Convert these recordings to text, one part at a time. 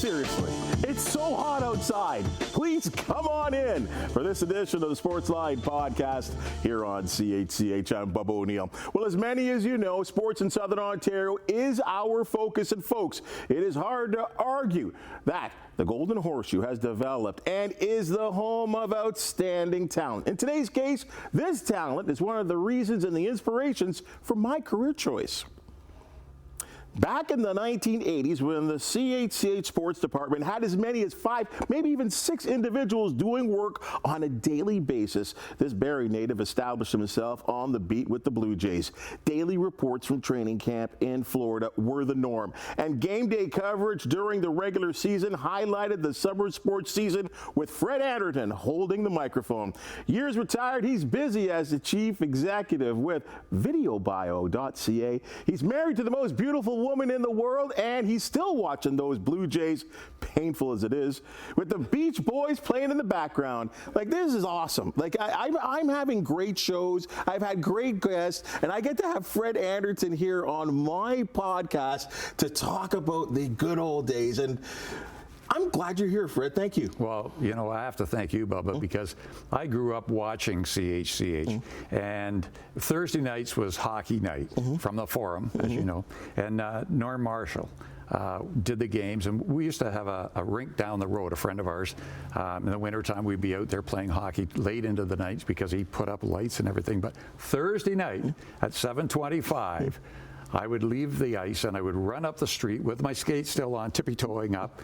seriously, it's so hot outside. Please come on in for this edition of the Sportsline Podcast here on CHCH. I'm Bubba O'Neil. Well, as many as you know, sports in Southern Ontario is our focus. And folks, it is hard to argue that the Golden Horseshoe has developed and is the home of outstanding talent. In today's case, this talent is one of the reasons and the inspirations for my career choice. Back in the 1980s, when the CHCH sports department had as many as 5, maybe even 6 individuals doing work on a daily basis, this Barrie native established himself on the beat with the Blue Jays. Daily reports from training camp in Florida were the norm, and game day coverage during the regular season highlighted the summer sports season with Fred Anderton holding the microphone. Years retired, he's busy as the chief executive with videobio.ca. He's married to the most beautiful woman in the world, and he's still watching those Blue Jays, painful as it is, with the Beach Boys playing in the background. Like, this is awesome. Like, I'm having great shows. I've had great guests, and I get to have Fred Anderton here on my podcast to talk about the good old days. And I'm glad you're here, Fred. Thank you. Well, you know, I have to thank you, Bubba, because I grew up watching CHCH, and Thursday nights was hockey night from the Forum, as you know, and Norm Marshall did the games, and we used to have a rink down the road, a friend of ours. In the wintertime, we'd be out there playing hockey late into the nights because he put up lights and everything. But Thursday night at 7:25, I would leave the ice and I would run up the street with my skates still on, tippy-toeing up,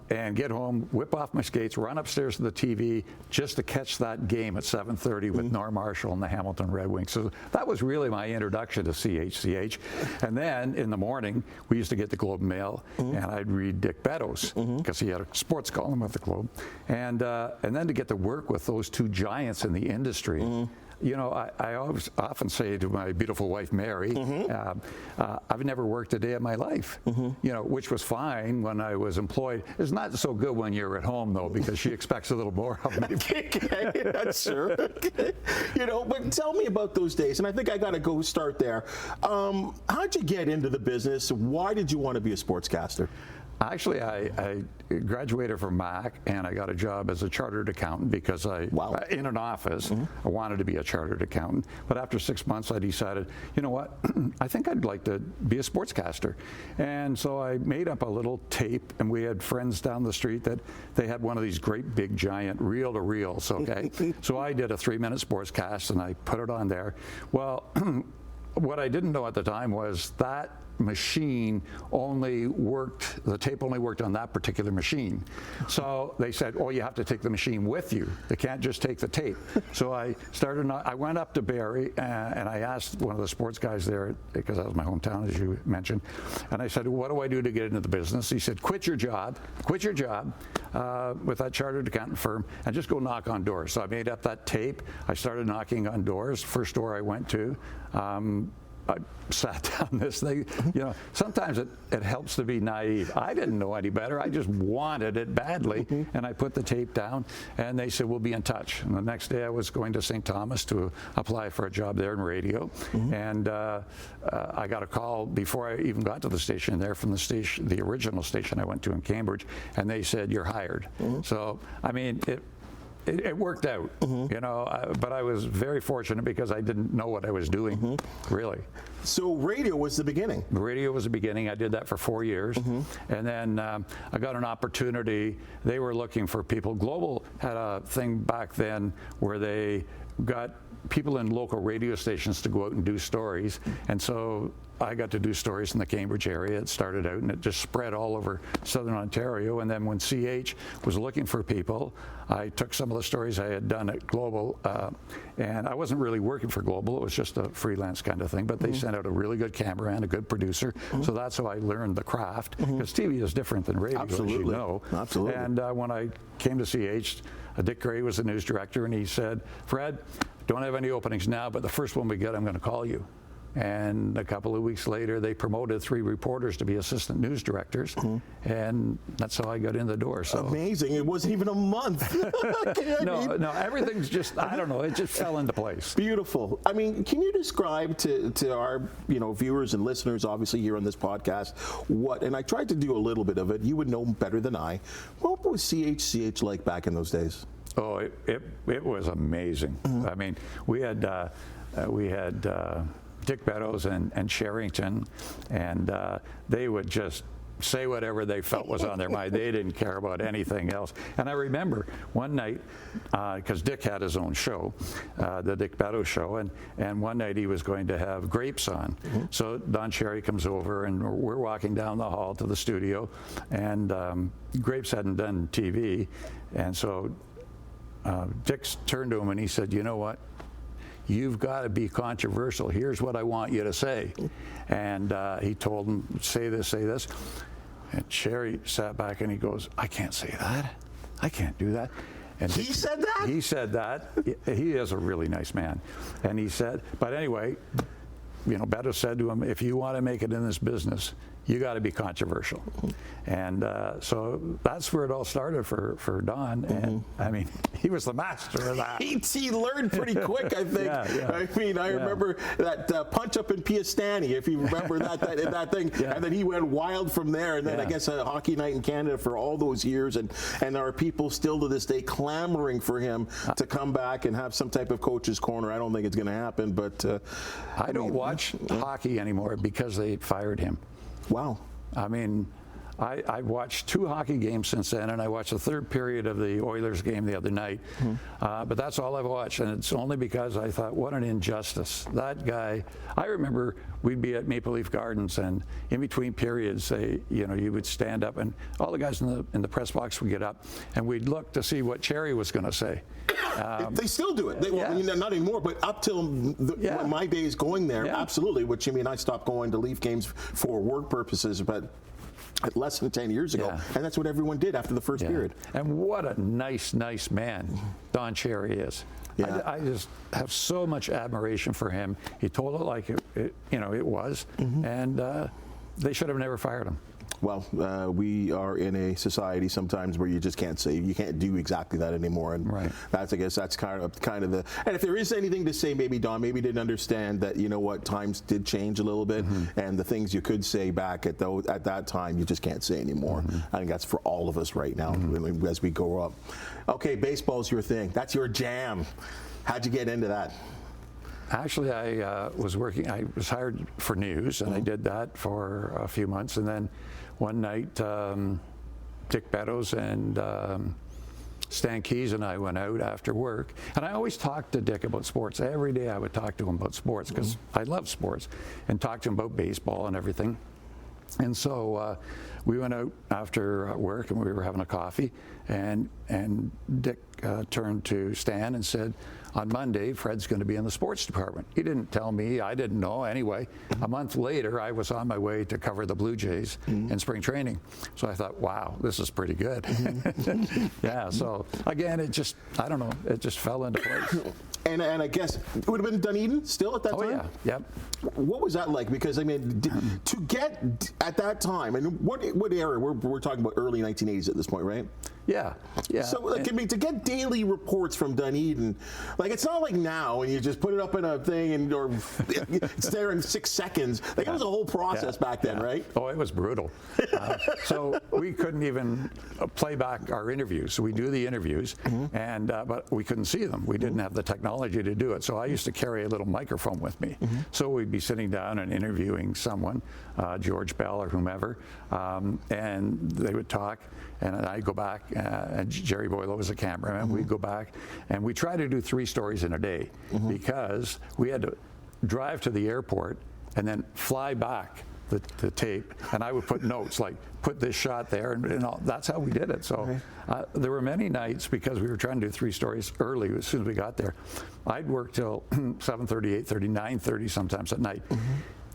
and get home, whip off my skates, run upstairs to the TV just to catch that game at 7:30 with Norm Marshall and the Hamilton Red Wings. So that was really my introduction to CHCH. And then in the morning, we used to get the Globe and Mail, and I'd read Dick Beddoes because he had a sports column with the Globe. And then to get to work with those two giants in the industry. You know, I always often say to my beautiful wife, Mary, I've never worked a day of my life, you know, which was fine when I was employed. It's not so good when you're at home, though, because she expects a little more of me. Okay, that's sure. Okay. You know, but tell me about those days, and I think I got to go start there. How'd you get into the business? Why did you want to be a sportscaster? Actually, I graduated from Mac, and I got a job as a chartered accountant because in an office, I wanted to be a chartered accountant. But after 6 months, I decided, you know what, I think I'd like to be a sportscaster. And so I made up a little tape, and we had friends down the street that they had one of these great big giant reel-to-reels, okay? So I did a 3-minute sportscast, and I put it on there. Well, what I didn't know at the time was that machine only worked, the tape only worked on that particular machine. So they said, oh, you have to take the machine with you. They can't just take the tape. So I went up to Barrie, and I asked one of the sports guys there, because that was my hometown, as you mentioned, and I said, what do I do to get into the business? He said, quit your job with that chartered accountant firm and just go knock on doors. So I made up that tape. I started knocking on doors. First door I went to, I sat down this thing. You know, sometimes it helps to be naive. I didn't know any better. I just wanted it badly, and I put the tape down, and they said, we'll be in touch. And the next day I was going to St. Thomas to apply for a job there in radio, and I got a call before I even got to the station there from the station, the original station I went to in Cambridge, and they said, you're hired. So, I mean, it worked out, you know, but I was very fortunate because I didn't know what I was doing, really. So radio was the beginning? Radio was the beginning. I did that for 4 years. And then I got an opportunity. They were looking for people. Global had a thing back then where they got people in local radio stations to go out and do stories. And so I got to do stories in the Cambridge area. It started out, and it just spread all over Southern Ontario. And then when CH was looking for people, I took some of the stories I had done at Global, and I wasn't really working for Global. It was just a freelance kind of thing, but they sent out a really good cameraman, a good producer. So that's how I learned the craft, because TV is different than radio, as you know. Absolutely. And when I came to CH, Dick Gray was the news director, and he said, Fred, don't have any openings now, but the first one we get, I'm going to call you. And a couple of weeks later, they promoted 3 reporters to be assistant news directors, and that's how I got in the door. So amazing! It wasn't even a month. No, everything's just, I don't know, it just fell into place. Beautiful. I mean, can you describe to our viewers and listeners, obviously here on this podcast, what? And I tried to do a little bit of it. You would know better than I. What was CHCH like back in those days? Oh, it was amazing. I mean, we had Dick Beddoes and Sherrington, and they would just say whatever they felt was on their mind. They didn't care about anything else. And I remember one night, because Dick had his own show, the Dick Beddoes show, and one night he was going to have Grapes on. So Don Cherry comes over, and we're walking down the hall to the studio, and Grapes hadn't done TV, and so Dick turned to him and he said, "You know what? You've got to be controversial. Here's what I want you to say." And he told him, say this. And Cherry sat back and he goes, "I can't say that. I can't do that." And he said that? He said that. He is a really nice man. And he said, but anyway, Beddoes said to him, "If you want to make it in this business, you got to be controversial." And so that's where it all started for Don. And I mean, he was the master of that. He learned pretty quick, I think. I mean, I remember that punch up in Piastani, if you remember that thing. And then he went wild from there. And then I guess a Hockey Night in Canada for all those years. And there are people still to this day clamoring for him to come back and have some type of coach's corner. I don't think it's going to happen. But I don't watch hockey anymore because they fired him. Wow. I mean, I watched 2 hockey games since then, and I watched the 3rd period of the Oilers game the other night. But that's all I've watched, and it's only because I thought, what an injustice. That guy, I remember we'd be at Maple Leaf Gardens, and in between periods, you would stand up, and all the guys in the press box would get up, and we'd look to see what Cherry was going to say. They still do it. Not anymore, but up till when my days going there, absolutely. Which, I mean, I stopped going to Leaf games for work purposes, but less than 10 years ago, and that's what everyone did after the first period. And what a nice man Don Cherry is. I just have so much admiration for him. He told it like it was, and they should have never fired him. Well, we are in a society sometimes where you just can't do exactly that anymore, and that's, I guess, that's kind of the. And if there is anything to say, maybe Don didn't understand that, times did change a little bit, and the things you could say back at that time, you just can't say anymore. I think that's for all of us right now as we grow up. Okay, baseball's your thing. That's your jam. How'd you get into that? Actually, I was hired for news, and I did that for a few months, and then one night, Dick Beddoes and Stan Keys and I went out after work, and I always talked to Dick about sports. Every day I would talk to him about sports because I love sports, and talk to him about baseball and everything. And so we went out after work, and we were having a coffee, and Dick turned to Stan and said, "On Monday, Fred's going to be in the sports department." He didn't tell me. I didn't know. Anyway, a month later, I was on my way to cover the Blue Jays in spring training. So I thought, wow, this is pretty good. So again, it just fell into place. And I guess it would have been Dunedin still at that time? Oh, yeah. Yep. What was that like? Because, I mean, to get at that time, and what era? We're talking about early 1980s at this point, right? Yeah. So, to get daily reports from Dunedin, it's not like now, and you just put it up in a thing, or it's there in 6 seconds. It was a whole process back then, right? Oh, it was brutal. So we couldn't even play back our interviews. So we do the interviews, and but we couldn't see them. We didn't have the technology to do it. So I used to carry a little microphone with me. So we'd be sitting down and interviewing someone, George Bell or whomever, and they would talk, and I'd go back, and Jerry Boylo was the cameraman. We'd go back, and we try to do 3 stories in a day because we had to drive to the airport and then fly back the tape, and I would put notes like, put this shot there, and all. That's how we did it. So there were many nights, because we were trying to do 3 stories early as soon as we got there. I'd work till 7:30, 8:30, 9:30 sometimes at night.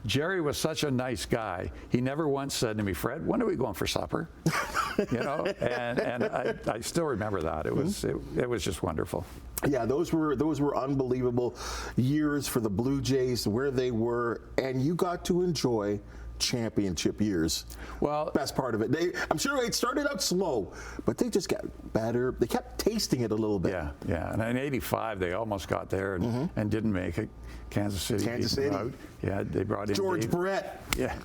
Jerry was such a nice guy. He never once said to me, Fred, when are we going for supper? You know, and I still remember that. It was just wonderful. Yeah, those were unbelievable years for the Blue Jays, where they were, and you got to enjoy championship years. Well, best part of it. I'm sure it started out slow, but they just got better. They kept tasting it a little bit. Yeah. And in '85, they almost got there and didn't make it. Kansas City. Out. Yeah, they brought in George Brett. Yeah,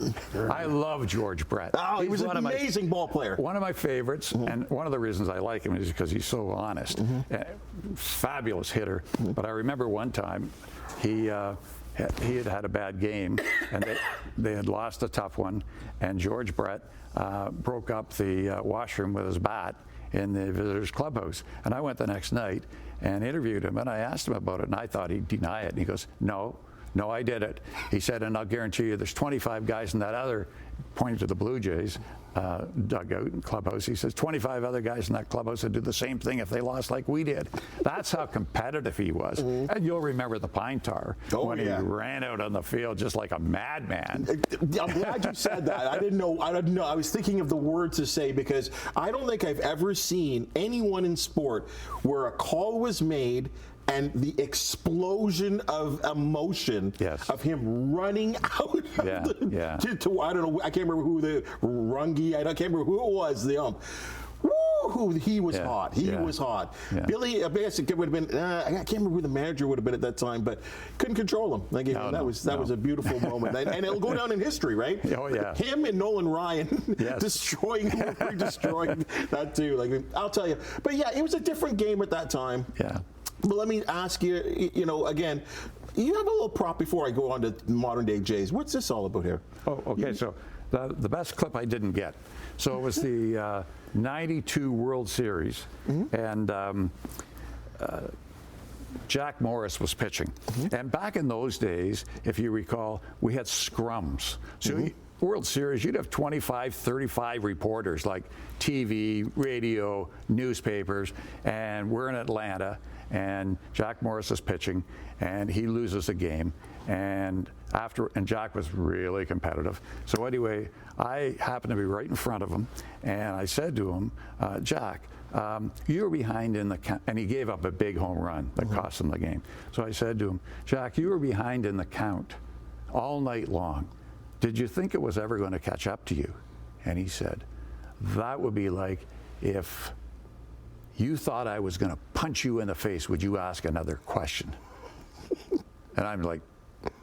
I love George Brett. Oh, he was an amazing ball player. One of my favorites, and one of the reasons I like him is because he's so honest. Fabulous hitter. But I remember one time he had a bad game, and they had lost a tough one, and George Brett broke up the washroom with his bat in the visitors' clubhouse. And I went the next night and interviewed him, and I asked him about it, and I thought he'd deny it. And he goes, No, I did it. He said, and I'll guarantee you there's 25 guys in that other, pointing to the Blue Jays, dugout and clubhouse. He says 25 other guys in that clubhouse would do the same thing if they lost like we did. That's how competitive he was. And you'll remember the pine tar when he ran out on the field just like a madman. I'm glad you said that. I didn't know. I was thinking of the word to say, because I don't think I've ever seen anyone in sport where a call was made and the explosion of emotion of him running out to I don't know, I can't remember who the Rungie, I can't remember who it was, the Woo, he was hot. He was hot. Yeah. Billy, I guess it would have been, I can't remember who the manager would have been at that time, but couldn't control him. That was a beautiful moment. And it'll go down in history, right? Oh, yeah. Him and Nolan Ryan destroying that too. Like, I'll tell you. But yeah, it was a different game at that time. Yeah. But let me ask you, again, you have a little prop before I go on to modern day Jays. What's this all about here? Oh, okay. So the best clip I didn't get. So it was the 92 World Series, and Jack Morris was pitching. And back in those days, if you recall, we had scrums. So World Series, you'd have 25, 35 reporters, like TV, radio, newspapers, and we're in Atlanta, and Jack Morris is pitching, and he loses a game, and Jack was really competitive. So anyway, I happened to be right in front of him, and I said to him, Jack, you were behind in the count, and he gave up a big home run that cost him the game. So I said to him, Jack, you were behind in the count all night long. Did you think it was ever going to catch up to you? And he said, that would be like if you thought I was going to punch you in the face, would you ask another question? And I'm like,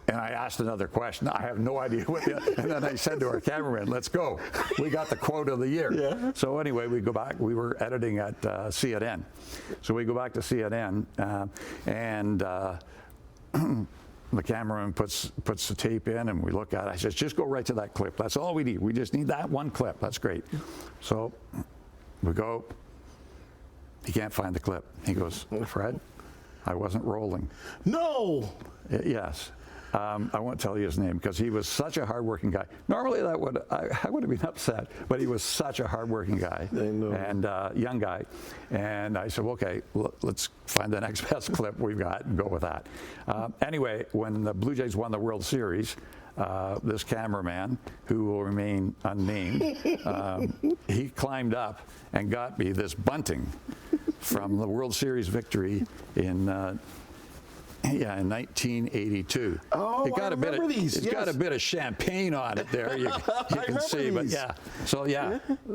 and I asked another question. I have no idea what and then I said to our cameraman, let's go. We got the quote of the year. Yeah. So anyway, we go back. We were editing at CNN. So we go back to CNN, and the cameraman puts the tape in, and we look at it. I says, just go right to that clip. That's all we need. We just need that one clip. That's great. So we go. He can't find the clip. He goes, Fred, I wasn't rolling. No. Yes. I won't tell you his name because he was such a hardworking guy. Normally I would have been upset, but he was such a hardworking guy and young guy. And I said, okay, let's find the next best clip we've got and go with that. Anyway, when the Blue Jays won the World Series, this cameraman, who will remain unnamed, he climbed up and got me this bunting from the World Series victory in 1982. Oh, it got I remember these. It's got a bit of champagne on it there. You can see, but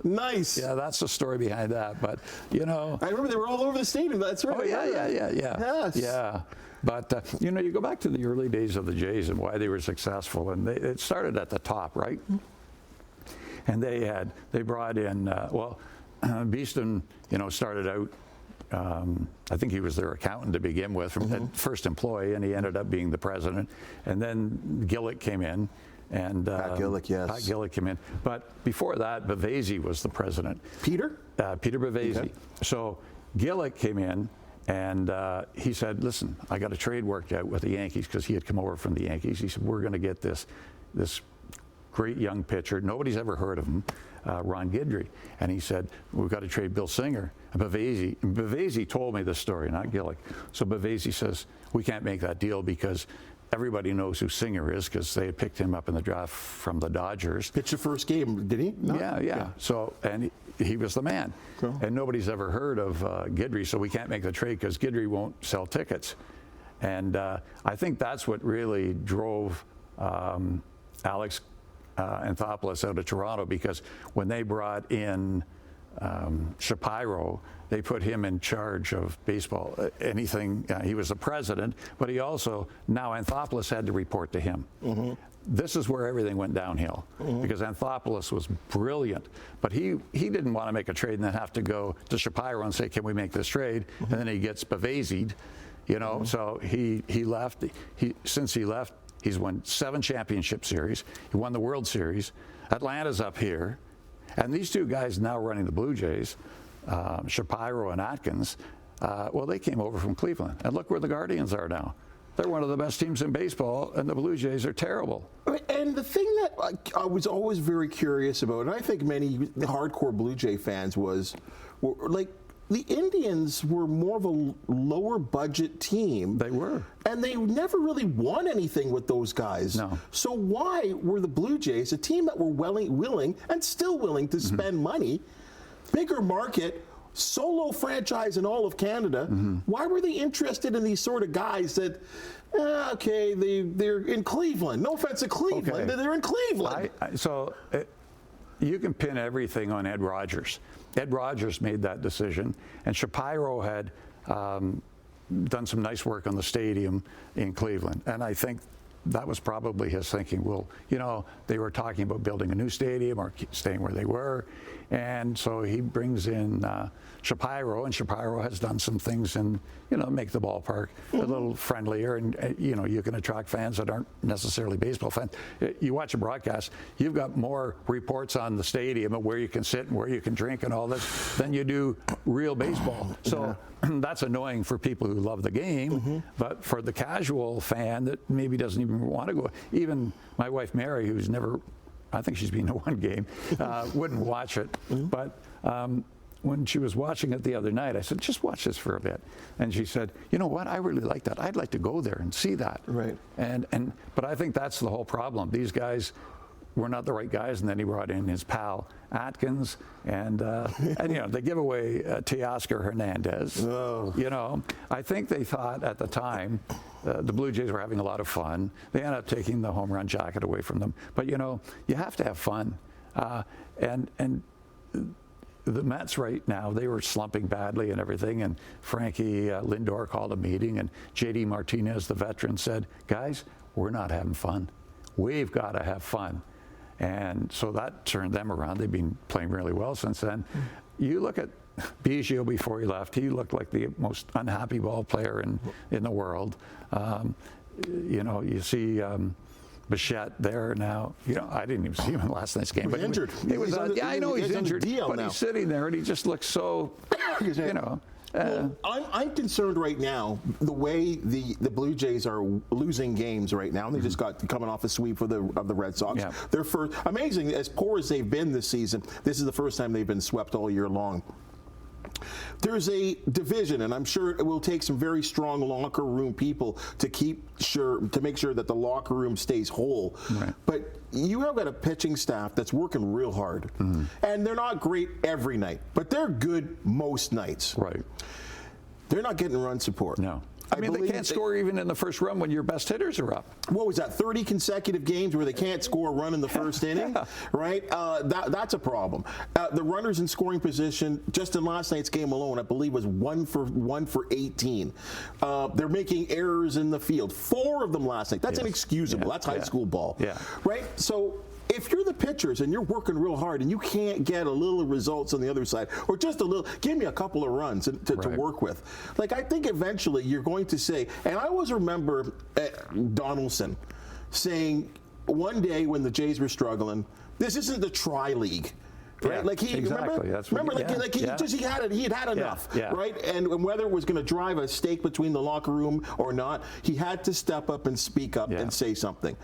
nice. Yeah, that's the story behind that. But I remember they were all over the stadium. That's right. Oh yeah. Yes. Yeah. But you go back to the early days of the Jays and why they were successful, and it started at the top, right? And they brought in Beeston, started out. I think he was their accountant to begin with, from first employee, and he ended up being the president. And then Gillick came in, and Pat Gillick, yes. Pat Gillick came in. But before that, Bavasi was the president. Peter Bavasi. Okay. So Gillick came in, and he said, "Listen, I got a trade worked out with the Yankees," because he had come over from the Yankees. He said, "We're going to get this great young pitcher. Nobody's ever heard of him, Ron Guidry." And he said, "We've got to trade Bill Singer." Bavasi told me this story, not Gillick. So Bavasi says, "We can't make that deal because everybody knows who Singer is because they had picked him up in the draft from the Dodgers. Pitched the first game, did he? No? Yeah. So, and he was the man. Cool. And nobody's ever heard of Guidry, so we can't make the trade because Guidry won't sell tickets. And I think that's what really drove Alex Anthopoulos out of Toronto, because when they brought in Shapiro, they put him in charge of baseball. Anything, he was the president, but he also, now Anthopoulos had to report to him. Mm-hmm. This is where everything went downhill, because Anthopoulos was brilliant, but he didn't want to make a trade and then have to go to Shapiro and say, can we make this trade? And then he gets Bavasi'd, so he left. Since he left, he's won 7 championship series. He won the World Series. Atlanta's up here. And these two guys now running the Blue Jays, Shapiro and Atkins, they came over from Cleveland. And look where the Guardians are now. They're one of the best teams in baseball, and the Blue Jays are terrible. And the thing that I was always very curious about, and I think many hardcore Blue Jay fans were like, the Indians were more of a lower budget team. They were. And they never really won anything with those guys. No. So why were the Blue Jays, a team that were willing and still willing to spend money, bigger market, solo franchise in all of Canada, why were they interested in these sort of guys that, they're in Cleveland. No offense to Cleveland, they're in Cleveland. You can pin everything on Ed Rogers. Ed Rogers made that decision, and Shapiro had done some nice work on the stadium in Cleveland. And I think that was probably his thinking. Well, they were talking about building a new stadium or staying where they were. And so he brings in Shapiro, and Shapiro has done some things and, make the ballpark a little friendlier. And, you can attract fans that aren't necessarily baseball fans. You watch a broadcast, you've got more reports on the stadium and where you can sit and where you can drink and all this than you do real baseball. So that's annoying for people who love the game, but for the casual fan that maybe doesn't even want to go, even my wife Mary, who's never, I think she's been to one game, wouldn't watch it. But when she was watching it the other night, I said, just watch this for a bit. And she said, you know what, I really like that. I'd like to go there and see that. Right. But I think that's the whole problem. These guys were not the right guys, and then he brought in his pal Atkins, and they give away Teoscar Hernandez. Oh. I think they thought at the time the Blue Jays were having a lot of fun. They ended up taking the home run jacket away from them. But you have to have fun, and the Mets right now, they were slumping badly and everything, and Frankie Lindor called a meeting, and J.D. Martinez, the veteran, said, guys, we're not having fun. We've got to have fun. And so that turned them around. They've been playing really well since then. You look at Biggio before he left. He looked like the most unhappy ball player in the world. You see Bichette there now. I didn't even see him in last night's game. He's injured. I know he's injured, but he's sitting there and he just looks so, Well, I'm concerned right now the way the Blue Jays are losing games right now. And they just got coming off a sweep of the Red Sox. Yeah. They're first. Amazing, as poor as they've been this season, this is the first time they've been swept all year long. There's a division, and I'm sure it will take some very strong locker room people to make sure that the locker room stays whole. Right. But you have got a pitching staff that's working real hard, and they're not great every night, but they're good most nights. Right. They're not getting run support. No. I mean, they can't score even in the first run when your best hitters are up. What was that, 30 consecutive games where they can't score a run in the first inning? Right? That's a problem. The runners in scoring position, just in last night's game alone, I believe was 1 for 18. They're making errors in the field. 4 of them last night. That's inexcusable. That's high school ball. Yeah. Right? So if you're the pitchers and you're working real hard and you can't get a little results on the other side, or just a little, give me a couple of runs to work with. Like, I think eventually you're going to say, and I always remember Donaldson saying one day when the Jays were struggling, this isn't the tri-league. Right, yeah, like he exactly. He had enough, right? And whether it was going to drive a stake between the locker room or not, he had to step up and speak up and say something.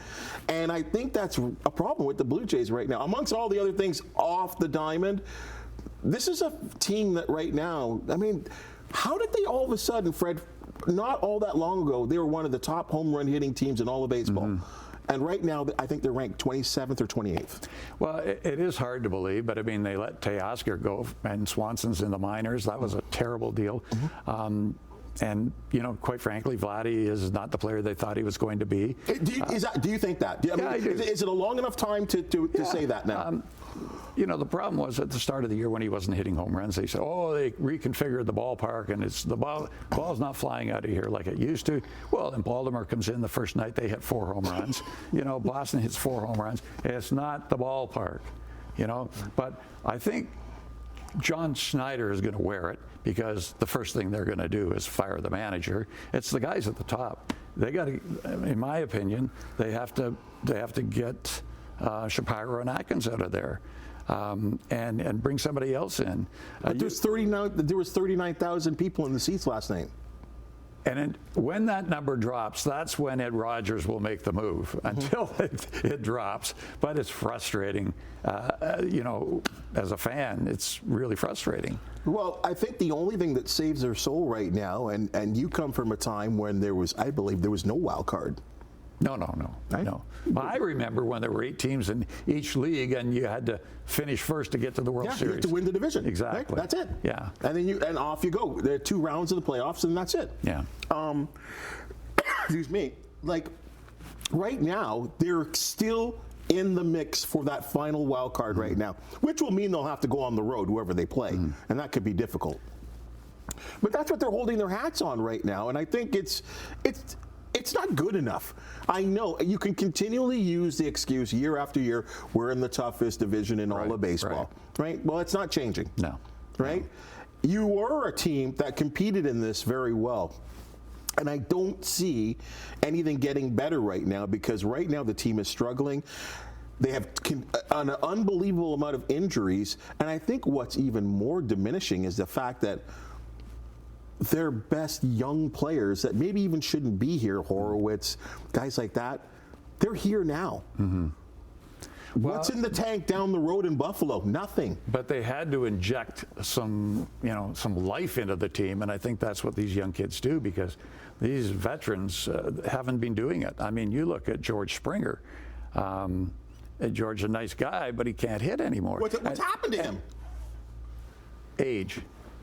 And I think that's a problem with the Blue Jays right now. Amongst all the other things off the diamond, this is a team that right now, I mean, how did they all of a sudden, Fred, not all that long ago, they were one of the top home run hitting teams in all of baseball. And right now, I think they're ranked 27th or 28th. Well, it is hard to believe, but I mean, they let Teoscar go, and Swanson's in the minors. That was a terrible deal. And, you know, quite frankly, Vladdy is not the player they thought he was going to be. Do you think that? I do. Is it a long enough time to say that now? You know, the problem was at the start of the year when he wasn't hitting home runs, they said, oh, they reconfigured the ballpark and it's the ball's not flying out of here like it used to. Well, then Baltimore comes in the first night, they hit 4 home runs. You know, Boston hits 4 home runs. It's not the ballpark, you know. But I think John Schneider is going to wear it because the first thing they're going to do is fire the manager. It's the guys at the top. They got to, in my opinion, they have to get Shapiro and Atkins out of there. And bring somebody else in. But there was 39,000 people in the seats last night. And when that number drops, that's when Ed Rogers will make the move. Until it drops, but it's frustrating. You know, as a fan, it's really frustrating. Well, I think the only thing that saves their soul right now, and you come from a time when I believe there was no wild card. No. Right? No. But I remember when there were 8 teams in each league, and you had to finish first to get to the World Series. You have to win the division. Exactly. Right? That's it. Yeah. And off you go. There are 2 rounds of the playoffs, and that's it. Yeah. Excuse me. Like right now, they're still in the mix for that final wild card right now, which will mean they'll have to go on the road, whoever they play, and that could be difficult. But that's what they're holding their hats on right now, and I think it's not good enough. I know you can continually use the excuse year after year, we're in the toughest division in all of baseball, right? Well, it's not changing. No. Right? No. You were a team that competed in this very well. And I don't see anything getting better right now because right now the team is struggling. They have an unbelievable amount of injuries. And I think what's even more diminishing is the fact that their best young players that maybe even shouldn't be here, Horowitz, guys like that, they're here now. Well, what's in the tank down the road in Buffalo? Nothing. But they had to inject some life into the team, and I think that's what these young kids do because these veterans haven't been doing it. I mean, you look at George Springer. George's a nice guy, but he can't hit anymore. What's happened to him? Age.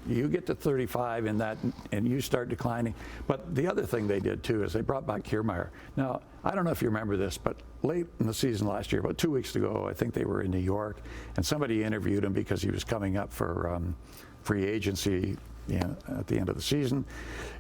You get to 35 in that, and you start declining. But the other thing they did, too, is they brought back Kiermaier. Now, I don't know if you remember this, but late in the season last year, about 2 weeks ago, I think they were in New York, and somebody interviewed him because he was coming up for free agency at the end of the season.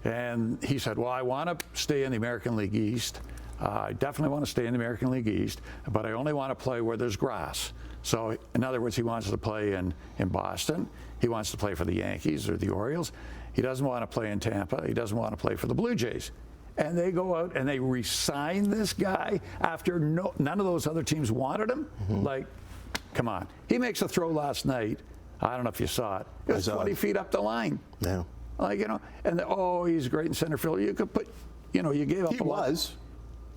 And he said, well, I want to stay in the American League East. I definitely want to stay in the American League East, but I only want to play where there's grass. So, in other words, he wants to play in Boston. He wants to play for the Yankees or the Orioles. He doesn't want to play in Tampa. He doesn't want to play for the Blue Jays. And they go out and they re-sign this guy after none of those other teams wanted him. Like, come on. He makes a throw last night. I don't know if you saw it. It was 20 feet up the line. Yeah. Like, and he's great in center field. You could put, you gave up a lot. He was.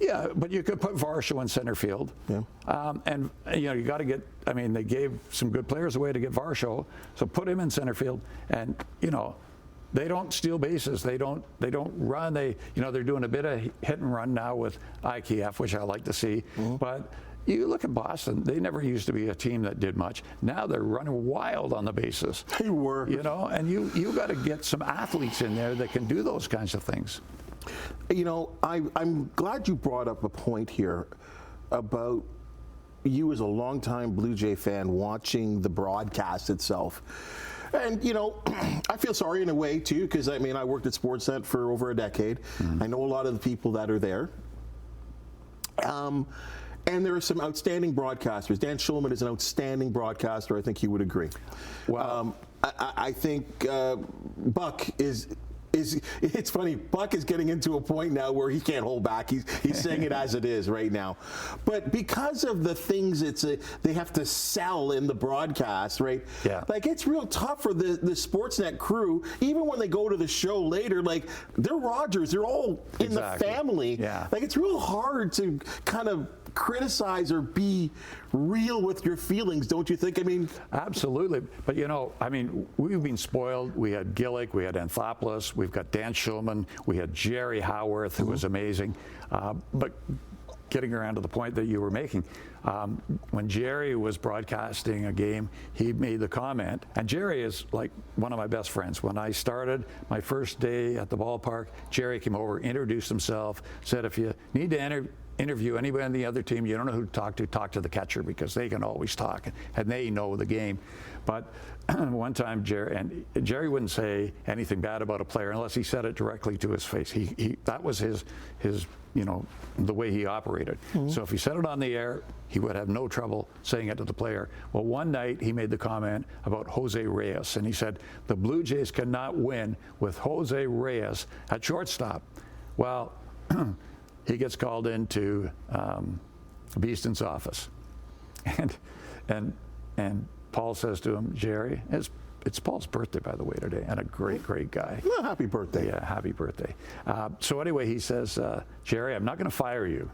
Yeah, but you could put Varsho in center field. Yeah. And you got to get. I mean, they gave some good players away to get Varsho, so put him in center field. And they don't steal bases. They don't run. They're doing a bit of hit and run now with IKF, which I like to see. But you look at Boston. They never used to be a team that did much. Now they're running wild on the bases. They were. And you got to get some athletes in there that can do those kinds of things. I'm glad you brought up a point here about you as a longtime Blue Jay fan watching the broadcast itself. And, I feel sorry in a way, too, because, I worked at Sportsnet for over a decade. I know a lot of the people that are there. And there are some outstanding broadcasters. Dan Schulman is an outstanding broadcaster. I think he would agree. Well, I think Buck is it's funny. Buck is getting into a point now where he can't hold back. He's saying it as it is right now. But because of the things they have to sell in the broadcast, right? Yeah. Like it's real tough for the Sportsnet crew. Even when they go to the show later, like they're Rogers. They're all in the family. Yeah. Like it's real hard to kind of criticize or be real with your feelings, don't you think? Absolutely. But we've been spoiled. We had Gillick, we had Anthopoulos, We've got Dan Schulman. We had Jerry Howarth, who was amazing. But getting around to the point that you were making, when Jerry was broadcasting a game, he made the comment, and Jerry is like one of my best friends. When I started my first day at the ballpark, Jerry came over, introduced himself, said, if you need to interview anybody on the other team, you don't know who to talk to the catcher, because they can always talk and they know the game. But one time Jerry wouldn't say anything bad about a player unless he said it directly to his face. That was his the way he operated. So if he said it on the air, he would have no trouble saying it to the player. Well, one night he made the comment about Jose Reyes, and he said the Blue Jays cannot win with Jose Reyes at shortstop. Well, he gets called into Beeston's office, and Paul says to him, Jerry, it's Paul's birthday, by the way, today, and a great guy. Well, happy birthday. Yeah, happy birthday. So anyway, he says, Jerry, I'm not going to fire you,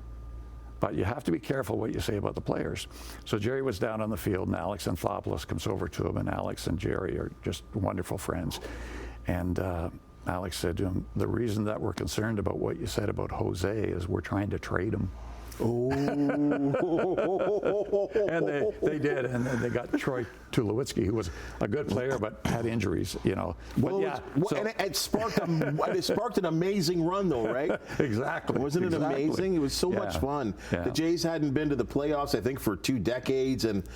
but you have to be careful what you say about the players. So Jerry was down on the field, and Alex Anthopoulos comes over to him, and Alex and Jerry are just wonderful friends. And Alex said to him, the reason that we're concerned about what you said about Jose is we're trying to trade him. Oh. And they did, and then they got Troy Tulowitzki, who was a good player but had injuries, But well, and it sparked an amazing run, though, right? Exactly. Wasn't it amazing? It was so much fun. Yeah. The Jays hadn't been to the playoffs, I think, for 2 decades, and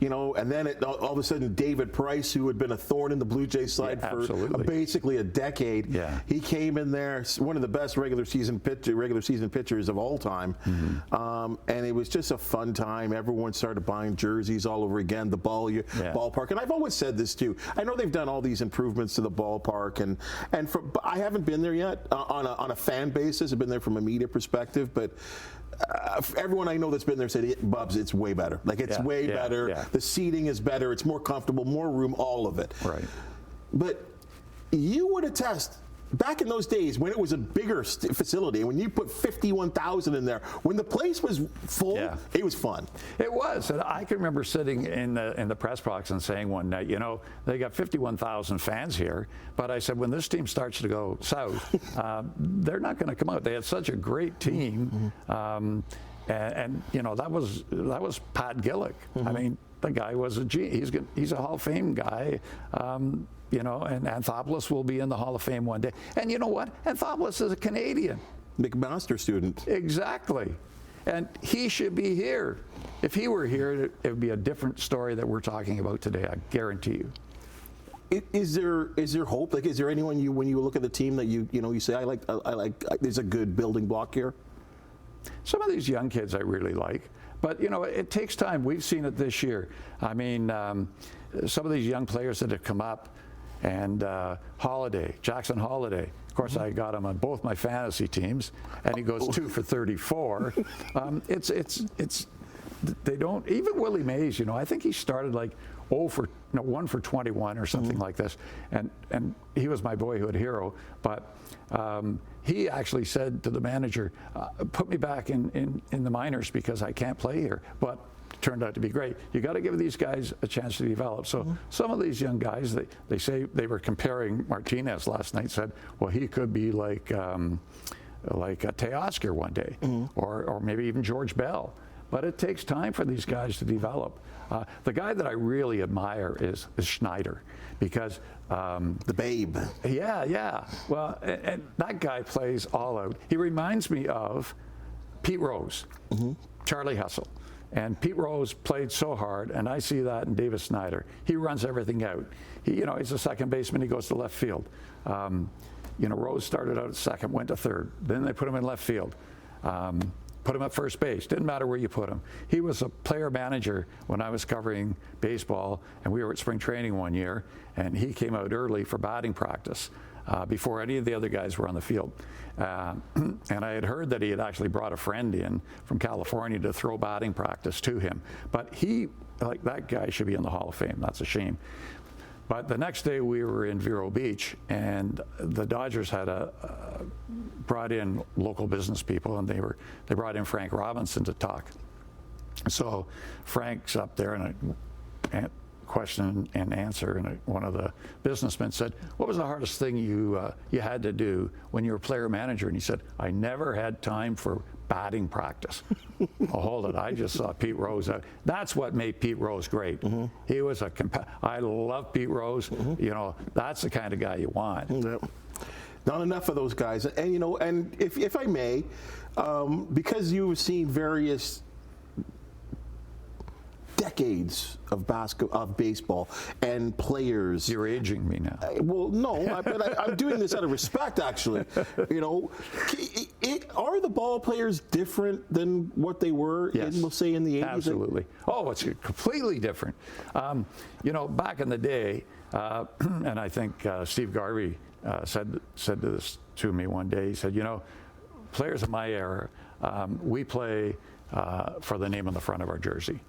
and then all of a sudden, David Price, who had been a thorn in the Blue Jays side for basically a decade, he came in there, one of the best regular season pitchers of all time, and it was just a fun time. Everyone started buying jerseys all over again. The ballpark, and I've always said this too. I know they've done all these improvements to the ballpark, and I haven't been there yet on a fan basis. I've been there from a media perspective, but. Everyone I know that's been there said, Bubs, it's way better. Like, it's way better. Yeah. The seating is better. It's more comfortable, more room, all of it. Right. But you would attest, back in those days when it was a bigger facility, when you put 51,000 in there, when the place was full, it was fun. It was. And I can remember sitting in the press box and saying one night, they got 51,000 fans here, but I said, when this team starts to go south, they're not going to come out. They had such a great team. And that was Pat Gillick. I mean, the guy was a genius. He's a Hall of Fame guy. And Anthopoulos will be in the Hall of Fame one day. And you know what? Anthopoulos is a Canadian. McMaster student. Exactly. And he should be here. If he were here, it would be a different story that we're talking about today, I guarantee you. Is there hope? Like, is there anyone when you look at the team that you say, I like, there's a good building block here? Some of these young kids I really like. But, it takes time. We've seen it this year. I mean, some of these young players that have come up, and Jackson Holiday. Of course, I got him on both my fantasy teams, and he goes 2 for 34. They don't, even Willie Mays, I think he started like 1 for 21 or something like this. And he was my boyhood hero. But he actually said to the manager, put me back in the minors because I can't play here. But turned out to be great. You got to give these guys a chance to develop. So some of these young guys, they say, they were comparing Martinez last night, said, well, he could be like a Teoscar one day, or maybe even George Bell. But it takes time for these guys to develop. The guy that I really admire is Schneider, because the babe. Yeah. Well, and that guy plays all out. He reminds me of Pete Rose, Charlie Hustle. And Pete Rose played so hard, and I see that in Davis Snyder. He runs everything out. He's a second baseman. He goes to left field. Rose started out at second, went to third. Then they put him in left field. Put him at first base. Didn't matter where you put him. He was a player manager when I was covering baseball, and we were at spring training one year, and he came out early for batting practice before any of the other guys were on the field. And I had heard that he had actually brought a friend in from California to throw batting practice to him. But that guy should be in the Hall of Fame. That's a shame. But the next day we were in Vero Beach, and the Dodgers had brought in local business people, and they brought in Frank Robinson to talk. So Frank's up there, and question and answer, and one of the businessmen said, "What was the hardest thing you had to do when you were player manager?" And he said, "I never had time for batting practice." Oh, hold it! I just saw Pete Rose. That's what made Pete Rose great. He was I love Pete Rose. That's the kind of guy you want. Yep. Not enough of those guys, and and if I may, because you've seen various decades of baseball and players. You're aging me now. Well, no, but I'm doing this out of respect, actually. Are the ball players different than what they were, we'll say, in the 80s? Absolutely. Oh, it's completely different. Back in the day, and I think Steve Garvey said this to me one day. He said, players of my era, we play for the name on the front of our jersey.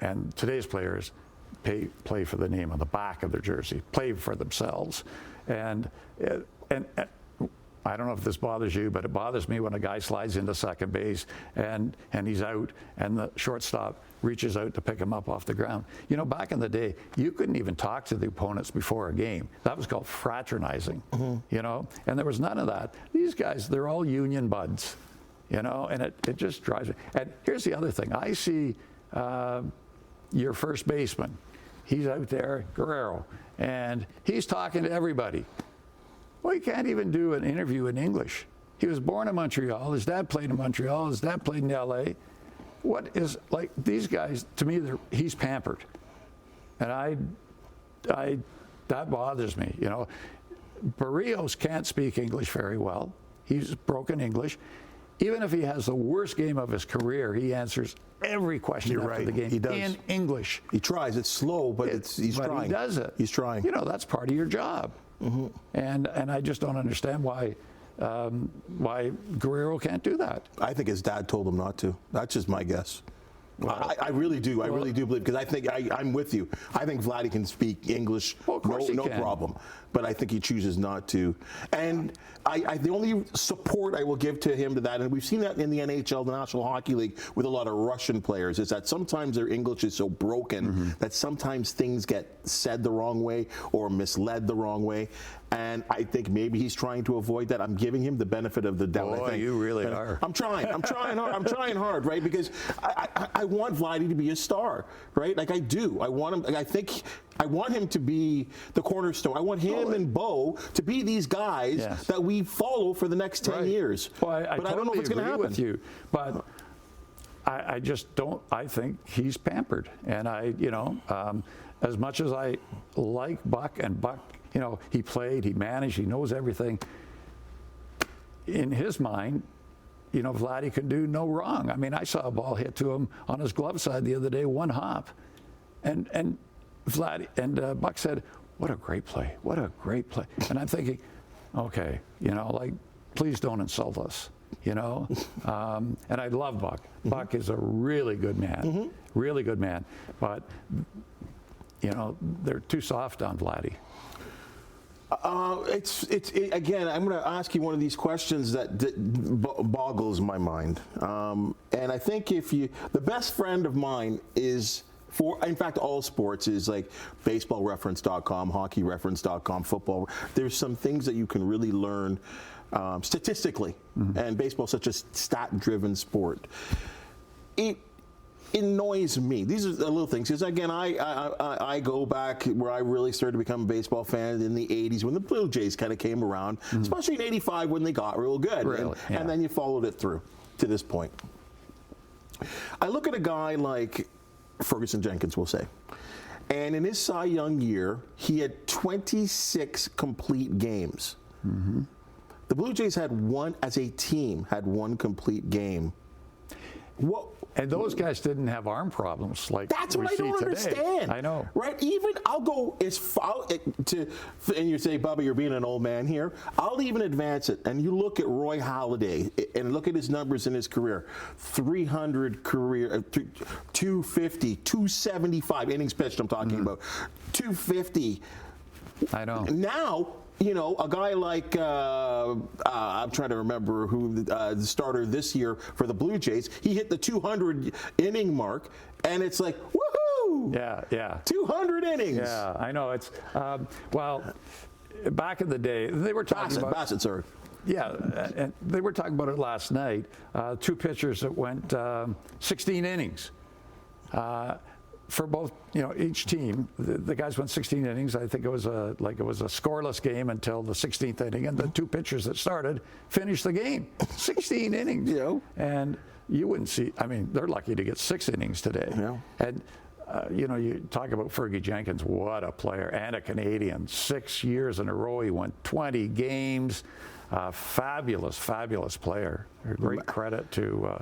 And today's players play for the name on the back of their jersey, play for themselves. And I don't know if this bothers you, but it bothers me when a guy slides into second base and he's out and the shortstop reaches out to pick him up off the ground. Back in the day, you couldn't even talk to the opponents before a game. That was called fraternizing, and there was none of that. These guys, they're all union buds, and it just drives me. And here's the other thing. I see your first baseman. He's out there, Guerrero, and he's talking to everybody. Well, he can't even do an interview in English. He was born in Montreal. His dad played in Montreal. His dad played in L.A. What is, like, these guys, to me, he's pampered. And that bothers me, Barrios can't speak English very well. He's broken English. Even if he has the worst game of his career, he answers every question after the game. He does. In English. He tries. It's slow, but he's trying. But he does it. He's trying. That's part of your job. And I just don't understand why Guerrero can't do that. I think his dad told him not to. That's just my guess. Well, I really do. I really do believe, because I think I'm with you. I think Vladdy can speak English, no problem. But I think he chooses not to. And the only support I will give to him to that, and we've seen that in the NHL, the National Hockey League, with a lot of Russian players, is that sometimes their English is so broken that sometimes things get said the wrong way or misled the wrong way. And I think maybe he's trying to avoid that. I'm giving him the benefit of the doubt. Boy, you really are. I'm trying hard. I'm trying hard, right? Because I want Vladdy to be a star, right? Like, I do. I want him. I want him to be the cornerstone. I want him and Bo to be these guys that we follow for the next 10 years. Well, but I don't know if it's going to happen. With you, but I just don't. I think he's pampered, and as much as I like Buck, and Buck, he played, he managed, he knows everything. In his mind, Vladdy can do no wrong. I mean, I saw a ball hit to him on his glove side the other day, one hop, and Vladdy and Buck said, "What a great play! What a great play!" And I'm thinking, okay, please don't insult us, And I love Buck. Buck is a really good man, really good man. But they're too soft on Vladdy. Again, I'm going to ask you one of these questions that boggles my mind. And I think the best friend of mine is, in fact, all sports, is like baseballreference.com, hockeyreference.com, football. There's some things that you can really learn statistically, and baseball is such a stat-driven sport. It annoys me. These are the little things, because again, I go back where I really started to become a baseball fan in the 80s, when the Blue Jays kind of came around, especially in 85 when they got real good. Really? And then you followed it through to this point. I look at a guy like Ferguson Jenkins, we'll say, and in his Cy Young year, he had 26 complete games. The Blue Jays had one complete game. And those guys didn't have arm problems like that's what I don't understand. I know, right? Even I'll go as far and you say, Bubba, you're being an old man here. I'll even advance it, and you look at Roy Halladay and look at his numbers in his career: 300 career, 250, 275 innings pitched. I'm talking about 250. I know. Now, a guy like, I'm trying to remember who the starter this year for the Blue Jays, he hit the 200 inning mark, and it's like, woohoo! Yeah. 200 innings. Yeah, I know. It's, well, back in the day, they were talking about... Bassett, sir. Yeah, and they were talking about it last night. Two pitchers that went 16 innings. For both, each team, the guys went 16 innings. I think it was a scoreless game until the 16th inning, and the two pitchers that started finished the game. 16 innings. Yeah. And you wouldn't see. I mean, they're lucky to get 6 innings today. Yeah. And you talk about Fergie Jenkins. What a player and a Canadian. 6 years in a row, he won 20 games. Fabulous player. A great credit to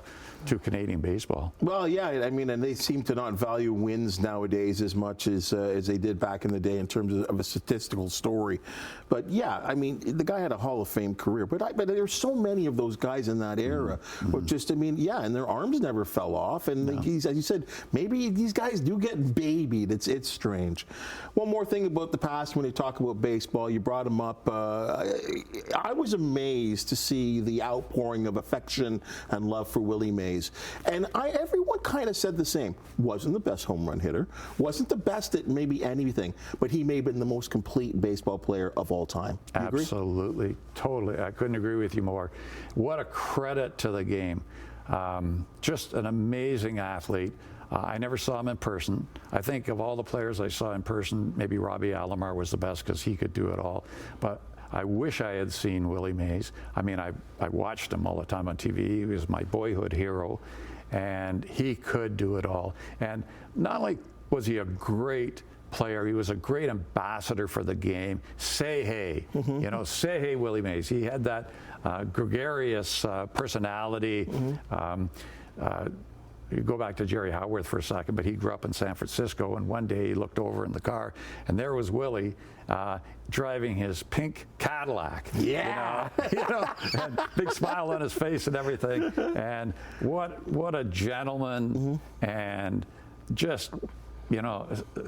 Canadian baseball. Well, yeah, I mean, and they seem to not value wins nowadays as much as they did back in the day in terms of a statistical story. But yeah, I mean, the guy had a Hall of Fame career. But there's so many of those guys in that era. And their arms never fell off. And as you said, maybe these guys do get babied. It's strange. One more thing about the past when you talk about baseball, you brought him up. I was amazed to see the outpouring of affection and love for Willie Mays. And everyone kind of said the same. Wasn't the best home run hitter, wasn't the best at maybe anything, but he may have been the most complete baseball player of all time. You Absolutely, agree? Totally. I couldn't agree with you more. What a credit to the game. Just an amazing athlete. I never saw him in person. I think of all the players I saw in person, maybe Robbie Alomar was the best because he could do it all. But I wish I had seen Willie Mays. I mean, I watched him all the time on TV. He was my boyhood hero, and he could do it all. And not only was he a great player, he was a great ambassador for the game. Say hey, say hey, Willie Mays. He had that gregarious personality. You go back to Jerry Howarth for a second, but he grew up in San Francisco, and one day he looked over in the car, and there was Willie driving his pink Cadillac. Yeah. And big smile on his face and everything. And what a gentleman, and just,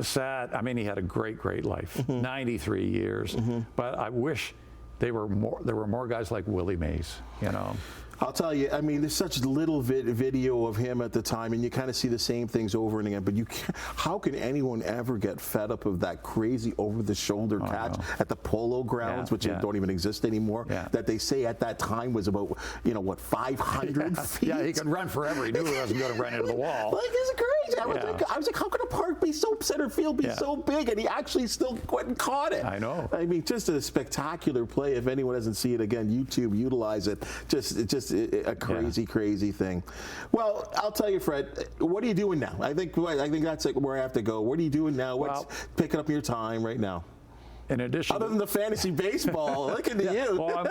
sad. I mean, he had a great life, 93 years. But I wish there were more guys like Willie Mays, I'll tell you, I mean, there's such little video of him at the time, and you kind of see the same things over and again, but how can anyone ever get fed up of that crazy over-the-shoulder catch at the Polo Grounds, which don't even exist anymore, that they say at that time was about, 500 feet? Yeah, he could run forever. He knew he wasn't going to run into the wall. Like, it's crazy. I was like, how could a park be center field be so big, and he actually still went and caught it? I know. I mean, just a spectacular play. If anyone doesn't see it again, YouTube, utilize it. Just a crazy thing. Well, I'll tell you, Fred, what are you doing now? I think that's where I have to go. What are you doing now? What's picking up your time right now? In addition, other than the fantasy baseball, look at you. Well,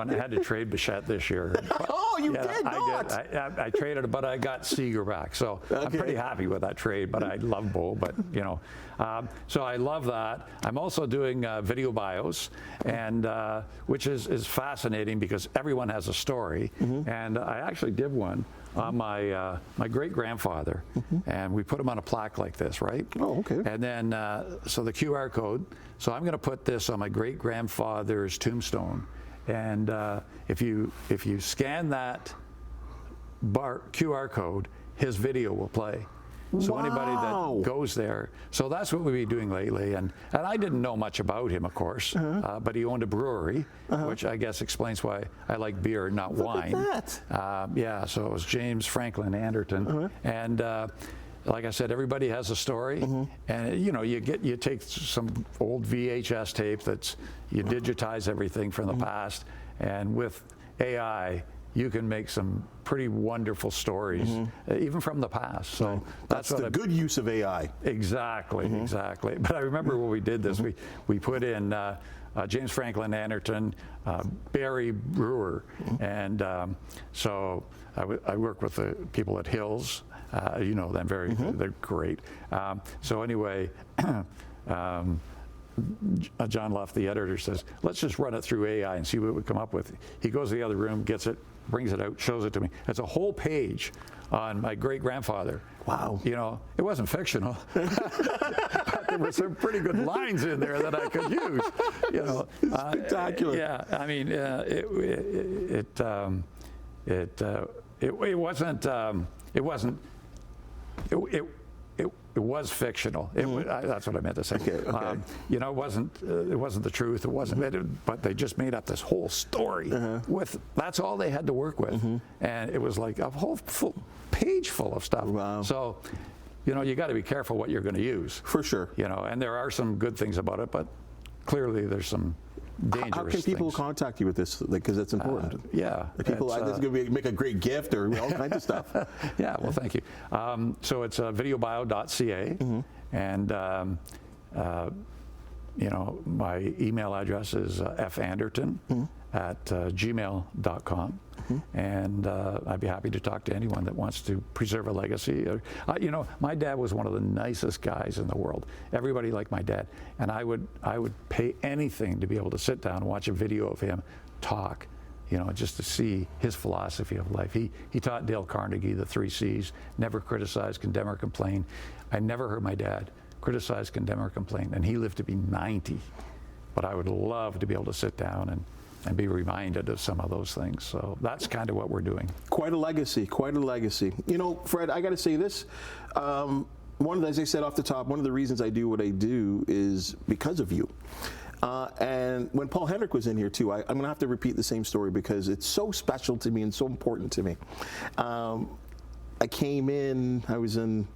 and I had to trade Bichette this year. Oh, you did not. I traded, but I got Seager back, so I'm pretty happy with that trade. But I love Bo, but so I love that. I'm also doing video bios, and which is fascinating because everyone has a story, and I actually did one on my great grandfather, and we put him on a plaque like this, right? Oh, okay. And then so the QR code. So I'm going to put this on my great grandfather's tombstone, and if you scan that QR code, his video will play. So anybody that goes there, so that's what we've been doing lately, and I didn't know much about him, of course, but he owned a brewery, which I guess explains why I like beer, not wine. Look at that. So it was James Franklin Anderton, and like I said, everybody has a story, and you take some old VHS tape you digitize everything from the past, and with AI, you can make some pretty wonderful stories, even from the past. So that's the good use of AI. Exactly. But I remember when we did this, we put in James Franklin Anderton, Barry Brewer, and so I work with the people at Hills. You know them they're great. So anyway, John Luff, the editor, says, let's just run it through AI and see what we come up with. He goes to the other room, gets it, brings it out, shows it to me. It's a whole page on my great-grandfather. Wow. It wasn't fictional, but there were some pretty good lines in there that I could use. Spectacular. Yeah, I mean, it was fictional. That's what I meant to say. Okay. You know, it wasn't the truth. It wasn't, but they just made up this whole story with. That's all they had to work with, and it was like a whole full page full of stuff. Wow. So, you know, you got to be careful what you're going to use. For sure. You know, and there are some good things about it, but clearly there's some dangerous How can people things. contact you with this? Because that's important. Yeah. People, this is going to make a great gift or all kinds of stuff. Yeah, well, thank you. So it's videobio.ca, and you know, my email address is fanderton at gmail.com, and I'd be happy to talk to anyone that wants to preserve a legacy. You know, my dad was one of the nicest guys in the world. Everybody liked my dad, and I would pay anything to be able to sit down and watch a video of him talk. You know, just to see his philosophy of life. He taught Dale Carnegie the 3 C's: never criticize, condemn, or complain. I never heard my dad criticize, condemn, or complain, and he lived to be 90. But I would love to be able to sit down and be reminded of some of those things. So that's kind of what we're doing. Quite a legacy, quite a legacy. You know, Fred, I got to say this. As I said off the top, one of the reasons I do what I do is because of you. And when Paul Hendrick was in here too, I'm going to have to repeat the same story because it's so special to me and so important to me. I came in, I was in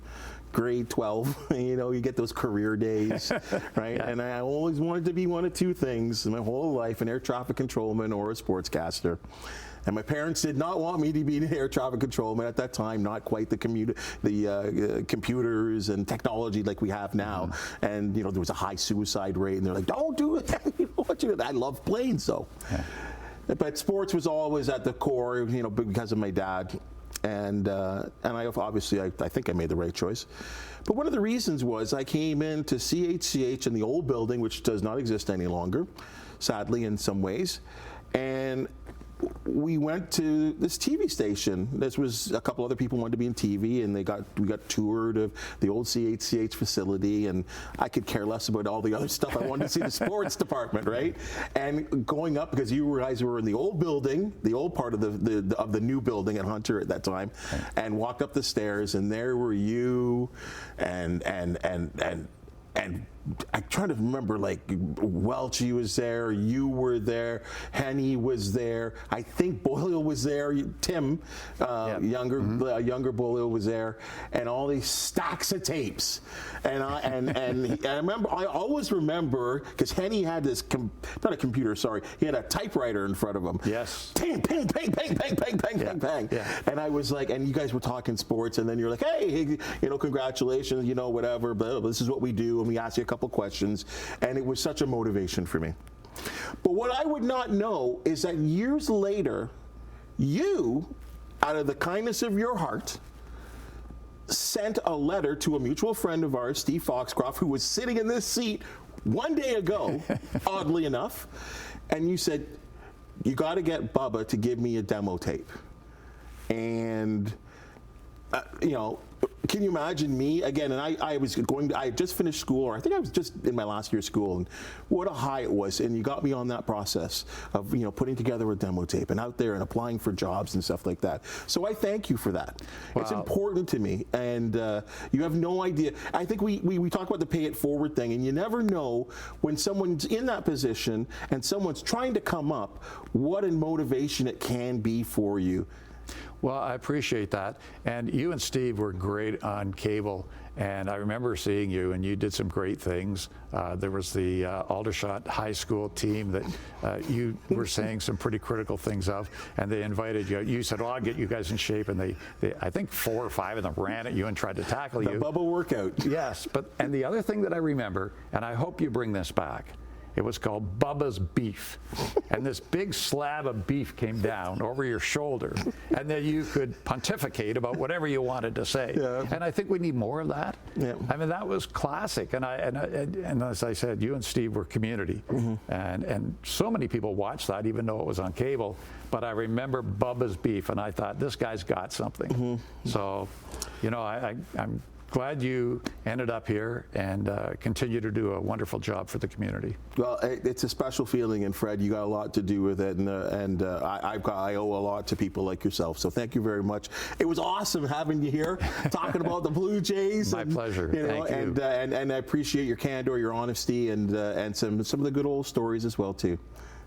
grade 12, you know, you get those career days, right? Yeah. And I always wanted to be one of two things my whole life, an air traffic controlman or a sportscaster. And my parents did not want me to be an air traffic controlman at that time, not quite the computers and technology like we have now. And, you know, there was a high suicide rate, and they're like, don't do it. You know what you do? I love planes, so. Yeah. But sports was always at the core, you know, because of my dad. And I obviously, I think I made the right choice. But one of the reasons was I came into CHCH in the old building, which does not exist any longer, sadly in some ways. And we went to this TV station. This was a couple other people wanted to be in TV, and we got toured of the old CHCH facility, and I could care less about all the other stuff. I wanted to see the sports department, right? And going up, because you guys were in the old building, the old part of the new building at Hunter at that time, and walked up the stairs, and there were you and I'm trying to remember, like, Welchie was there, you were there, Henny was there, I think Boyle was there, Tim, younger Boyle was there, and all these stacks of tapes. And I always remember, because Henny had this, not a computer, sorry, he had a typewriter in front of him. Yes. Ping, ping, ping, ping, ping, ping, ping, ping, ping. Yeah. And I was like, and you guys were talking sports, and then you're like, hey, you know, congratulations, you know, whatever, but this is what we do, and we ask you a couple questions, and it was such a motivation for me. But what I would not know is that years later, you, out of the kindness of your heart, sent a letter to a mutual friend of ours, Steve Foxcroft, who was sitting in this seat one day ago, oddly enough, and you said, you got to get Bubba to give me a demo tape. And, you know, can you imagine me again? And I had just finished school, or I think I was just in my last year of school, and what a high it was. And you got me on that process of, you know, putting together a demo tape and out there and applying for jobs and stuff like that. So I thank you for that. Wow. It's important to me, and you have no idea. I think we talk about the pay it forward thing, and you never know when someone's in that position and someone's trying to come up, what a motivation it can be for you. Well, I appreciate that. And you and Steve were great on cable. And I remember seeing you, and you did some great things. There was the Aldershot High School team that you were saying some pretty critical things of, and they invited you. You said, well, I'll get you guys in shape. And they I think 4 or 5 of them ran at you and tried to tackle you. The Bubba workout. Yes. And the other thing that I remember, and I hope you bring this back, it was called Bubba's Beef. And this big slab of beef came down over your shoulder, and then you could pontificate about whatever you wanted to say. Yeah. And I think we need more of that. Yeah. I mean, that was classic. And as I said, you and Steve were community. And so many people watched that, even though it was on cable. But I remember Bubba's Beef, and I thought, this guy's got something. So, you know, I'm glad you ended up here and continue to do a wonderful job for the community. Well, it's a special feeling, and Fred, you got a lot to do with it, and I owe a lot to people like yourself. So thank you very much. It was awesome having you here, talking about the Blue Jays. My pleasure. Thank you. And I appreciate your candor, your honesty, and some of the good old stories as well too.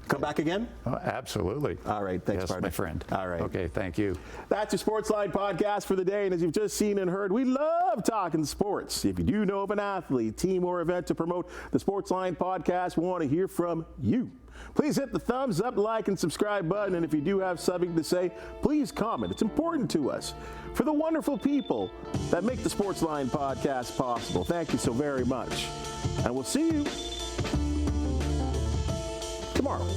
Come back again? Oh, absolutely. All right. Thanks, yes, partner. my friend. All right. Okay, thank you. That's your Sportsline Podcast for the day. And as you've just seen and heard, we love talking sports. If you do know of an athlete, team, or event to promote the Sportsline Podcast, we want to hear from you. Please hit the thumbs up, like, and subscribe button. And if you do have something to say, please comment. It's important to us. For the wonderful people that make the Sportsline Podcast possible, thank you so very much. And we'll see you tomorrow.